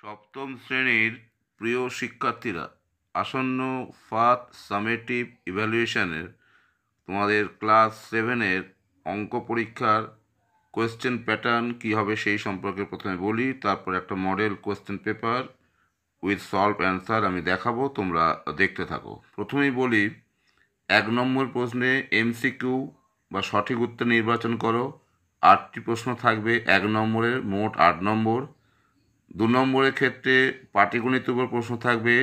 সপ্তম শ্রেণীর প্রিয় শিক্ষার্থীরা, আসন্ন ফার্স্ট সামেটিভ ইভ্যালুয়েশনের তোমাদের ক্লাস 7-এর অঙ্ক পরীক্ষার কোয়েশ্চেন প্যাটার্ন কী হবে সেই সম্পর্কে প্রথমে বলি, তারপর একটা model question paper with solve answer আমি দেখাবো, তোমরা দেখতে থাকো। প্রথমেই বলি, 1 নম্বর প্রশ্নে এমসিকিউ বা সঠিক উত্তর নির্বাচন করো। 8টি প্রশ্ন থাকবে, 1 নম্বরের মোট 8 নম্বর। 2 নম্বরের ক্ষেত্রে পাটিগণিতের উপর প্রশ্ন থাকবে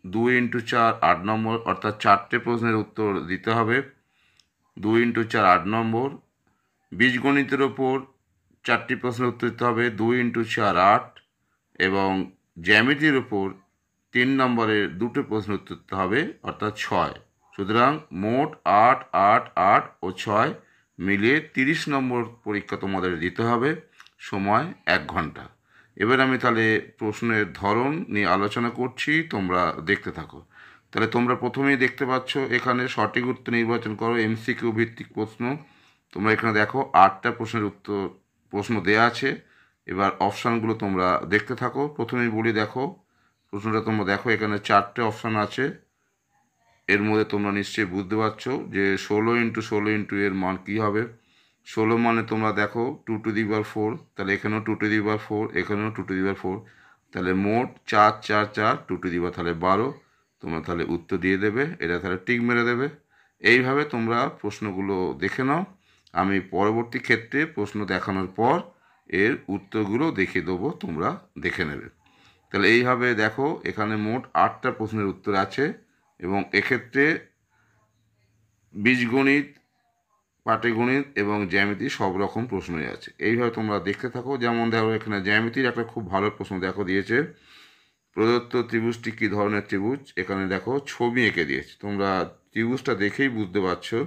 2 × 4 8 নম্বর, অর্থাৎ 4টে প্রশ্নের উত্তর দিতে হবে। 2 × 4 8 নম্বর। বীজগণিতের ওপর 4টি প্রশ্নের উত্তর দিতে হবে, 2 × 4 8। এবং জ্যামিতির ওপর 3 নম্বরের 2টো প্রশ্নের উত্তর দিতে হবে, অর্থাৎ 6। সুতরাং মোট 8 8 8 ও 6 মিলিয়ে 30 নম্বর পরীক্ষা তোমাদের দিতে হবে, সময় 1 ঘন্টা। এবার আমি তাহলে প্রশ্নের ধরন নিয়ে আলোচনা করছি, তোমরা দেখতে থাকো। তাহলে তোমরা প্রথমেই দেখতে পাচ্ছ এখানে সঠিক উত্তর নির্বাচন করো, এমসিকিউ ভিত্তিক প্রশ্ন। তোমরা এখানে দেখো 8টা প্রশ্নের প্রশ্ন দেয়া আছে। এবার অপশানগুলো তোমরা দেখতে থাকো। প্রথমেই বলি, দেখো প্রশ্নটা তোমরা দেখো, এখানে 4টে অপশান আছে। এর মধ্যে তোমরা নিশ্চয়ই বুঝতে পারছো যে 16 × 16 × এর মান কী হবে। 16 মানে তোমরা দেখো 2 টু দি পাওয়ার 4, তাহলে এখানেও 2 টু দি পাওয়ার 4, এখানেও 2 টু দি পাওয়ার 4, তাহলে মোট 4 4 4 2 টু দি পাওয়ার তাহলে 12। তোমরা তাহলে উত্তর দিয়ে দেবে, এটা তাহলে টিক মেরে দেবে। এইভাবে তোমরা প্রশ্নগুলো দেখে নাও। আমি পরবর্তী ক্ষেত্রে প্রশ্ন দেখানোর পর এর উত্তরগুলো দেখিয়ে দেবো, তোমরা দেখে নেবে। তাহলে এইভাবে দেখো এখানে মোট 8টা প্রশ্নের উত্তর আছে, এবং এক্ষেত্রে বীজগণিত, পাটিগণিত এবং জ্যামিতি সব রকম প্রশ্নই আছে। এইভাবে তোমরা দেখতে থাকো। যেমন দেখো এখানে জ্যামিতির একটা খুব ভালো প্রশ্ন দেখো দিয়েছে, প্রদত্ত ত্রিভুজটি কী ধরনের ত্রিভুজ। এখানে দেখো ছবি এঁকে দিয়েছে, তোমরা ত্রিভুজটা দেখেই বুঝতে পারছো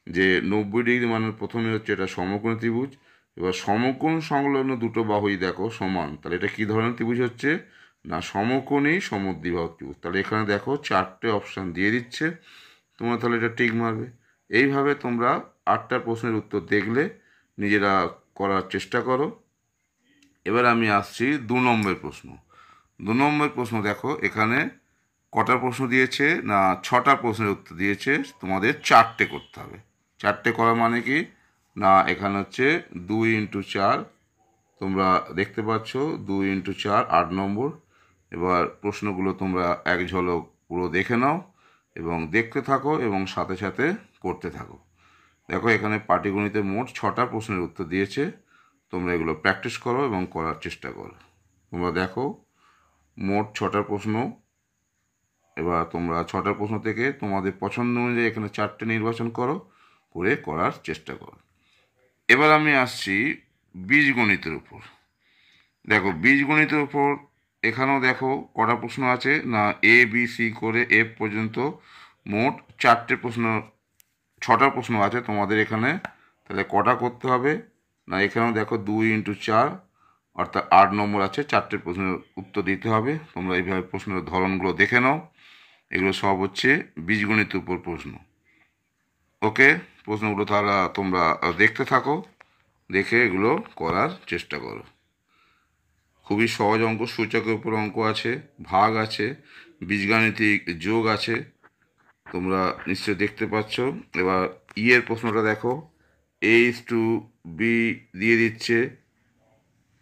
যে 90 ডিগ্রি মানের প্রথমে হচ্ছে এটা সমকোণী ত্রিভুজ। এবার সমকোণ সংলগ্ন দুটো বাহুই দেখো সমান, তাহলে এটা কী ধরনের ত্রিভুজ হচ্ছে না সমকোণী সমদ্বিবাহু ত্রিভুজ। তাহলে এখানে দেখো 4টে অপশান দিয়ে দিচ্ছে, তোমরা তাহলে এটা টিক মারবে। এইভাবে তোমরা 8টা প্রশ্নের উত্তর দেখলে নিজেরা করার চেষ্টা করো। এবার আমি আসছি 2 নম্বর প্রশ্ন। 2 নম্বর প্রশ্ন দেখো এখানে কটা প্রশ্ন দিয়েছে না 6টা প্রশ্নের উত্তর দিয়েছে, তোমাদের 4টে করতে হবে। 4টে করা মানে কি না এখানে হচ্ছে 2 × 4, তোমরা দেখতে পাচ্ছ 2 × 4 8 নম্বর। এবার প্রশ্নগুলো তোমরা এক ঝলক পুরো দেখে নাও এবং দেখতে থাকো এবং সাথে সাথে করতে থাকো। দেখো এখানে পাটিগণিতে মোট 6টা প্রশ্নের উত্তর দিয়েছে, তোমরা এগুলো প্র্যাকটিস করো এবং করার চেষ্টা করো। তোমরা দেখো মোট 6টা প্রশ্ন। এবার তোমরা 6টা প্রশ্ন থেকে তোমাদের পছন্দ অনুযায়ী এখানে 4টে নির্বাচন করো, করে করার চেষ্টা করো। এবার আমি আসছি বীজগণিতের উপর। দেখো বীজগণিতের উপর এখানেও দেখো কটা প্রশ্ন আছে না ABC করে F পর্যন্ত মোট 4টে প্রশ্ন, 6টা প্রশ্ন আছে তোমাদের এখানে। তাহলে কটা করতে হবে না এখানেও দেখো 2 × 4 অর্থাৎ 8 নম্বর আছে, 4টে প্রশ্নের উত্তর দিতে হবে। তোমরা এইভাবে প্রশ্নের ধরনগুলো দেখে নাও, এগুলো সব হচ্ছে বীজগণিতের উপর প্রশ্ন। ওকে, প্রশ্নগুলো তাহলে তোমরা দেখতে থাকো, দেখে এগুলো করার চেষ্টা করো। খুবই সহজ অঙ্ক, সূচকের উপর অঙ্ক আছে, ভাগ আছে, বীজগাণিতিক যোগ আছে, তোমরা নিশ্চয়ই দেখতে পাচ্ছ। এবার এর প্রশ্নটা দেখো, A:B দিয়ে দিচ্ছে,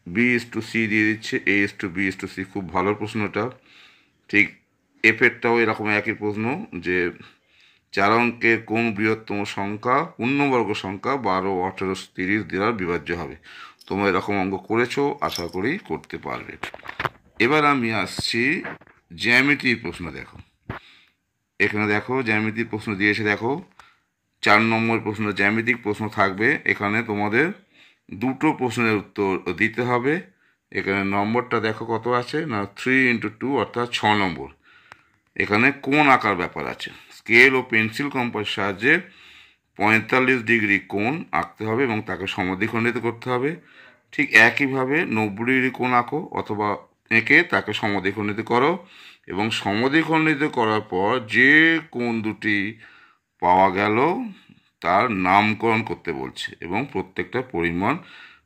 B:C দিয়ে দিচ্ছে, A:B:C। খুব ভালো প্রশ্নটা। ঠিক এফেরটাও এরকম একই প্রশ্ন, যে 4 অঙ্কের কোন বৃহত্তম সংখ্যা পূর্ণবর্গ সংখ্যা 12 18 30 দ্বারা বিভাজ্য হবে। তোমরা এরকম অঙ্ক করেছো, আশা করি করতে পারবে। এবার আমি আসছি জ্যামিতির প্রশ্ন। দেখো এখানে দেখো জ্যামিতির প্রশ্ন দিয়েছে, দেখো 4 নম্বর প্রশ্ন জ্যামিতিক প্রশ্ন থাকবে। এখানে তোমাদের 2টো প্রশ্নের উত্তর দিতে হবে। এখানে নম্বরটা দেখো কত আছে না 3 × 2 অর্থাৎ 6 নম্বর। এখানে কোণ আঁকার ব্যাপার আছে, স্কেল ও পেন্সিল কম্পাসের সাহায্যে 45 ডিগ্রি কোণ আঁকতে হবে এবং তাকে সমদ্বিখণ্ডিত করতে হবে। ঠিক একইভাবে 90 ডিগ্রি কোণ আঁকো অথবা এঁকে তাকে সমদ্বিখণ্ডিত করো, এবং সমদ্বিখণ্ডিত করার পর যে কোণ দুটি পাওয়া গেল তার নামকরণ করতে বলছে এবং প্রত্যেকটা পরিমাণ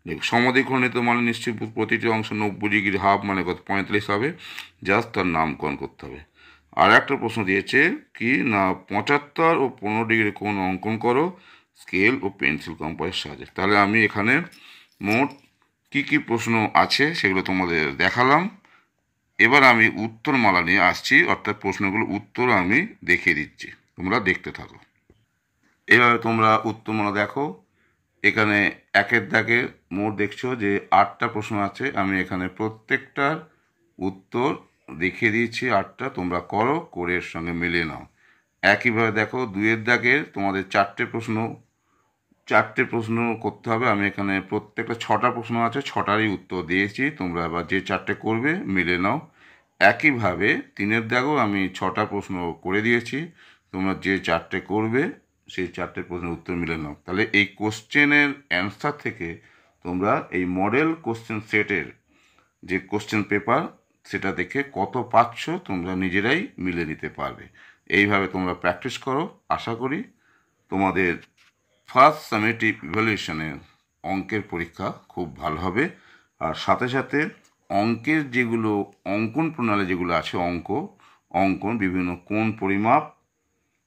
দেখো সমদ্বিখণ্ডিত মানে নিশ্চয়ই প্রতিটি অংশ 90 ডিগ্রি হাফ মানে কত 45 হবে, জাস্ট তার নামকরণ করতে হবে। আর একটা প্রশ্ন দিয়েছে কি না 75 ও 15 ডিগ্রি কোণ অঙ্কন করো স্কেল ও পেন্সিল কম্পাসের সাহায্যে। তাহলে আমি এখানে মোট কি প্রশ্ন আছে সেগুলো তোমাদের দেখালাম। এবার আমি উত্তরমালা নিয়ে আসছি, অর্থাৎ প্রশ্নগুলো উত্তর আমি দেখিয়ে দিচ্ছি, তোমরা দেখতে থাকো। এইভাবে তোমরা উত্তরমালা দেখো। এখানে একের দাগে মোট দেখছো যে 8টা প্রশ্ন আছে, আমি এখানে প্রত্যেকটার উত্তর দেখিয়ে দিয়েছি 8টা, তোমরা করো, করে এর সঙ্গে মিলিয়ে নাও। একইভাবে দেখো 2এর দাগের তোমাদের 4টে প্রশ্ন করতে হবে, আমি এখানে প্রত্যেকটা 6টা প্রশ্ন আছে, 6টারই উত্তর দিয়েছি, তোমরা আবার যে 4টে করবে মিলে নাও। একইভাবে 3এর দাগেও আমি 6টা প্রশ্ন করে দিয়েছি, তোমরা যে 4টে করবে সেই 4টে প্রশ্নের উত্তর মিলে নাও। তাহলে এই কোশ্চেনের অ্যান্সার থেকে তোমরা এই মডেল কোশ্চেন সেটের যে কোশ্চেন পেপার সেটা দেখে কত পাচ্ছ তোমরা নিজেরাই মিলে নিতে পারবে। এইভাবে তোমরা প্র্যাকটিস করো, আশা করি তোমাদের ফার্স্ট সামেটিভ ইভ্যালুয়েশনের অঙ্কের পরীক্ষা খুব ভালো হবে। আর সাথে সাথে অঙ্কের যেগুলো অঙ্কন প্রণালী যেগুলো আছে অঙ্কন বিভিন্ন কোণ পরিমাপ,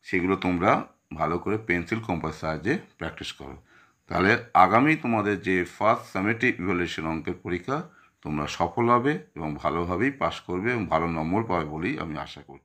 সেগুলো তোমরা ভালো করে পেন্সিল কম্পাস সাহায্যে প্র্যাকটিস করো। তাহলে আগামী তোমাদের যে ফার্স্ট সামেটিভ ইভ্যালুয়েশন অঙ্কের পরীক্ষা তোমরা সফল হবে এবং ভালোভাবেই পাস করবে এবং ভালো নম্বর পাবে বলেই আমি আশা করি।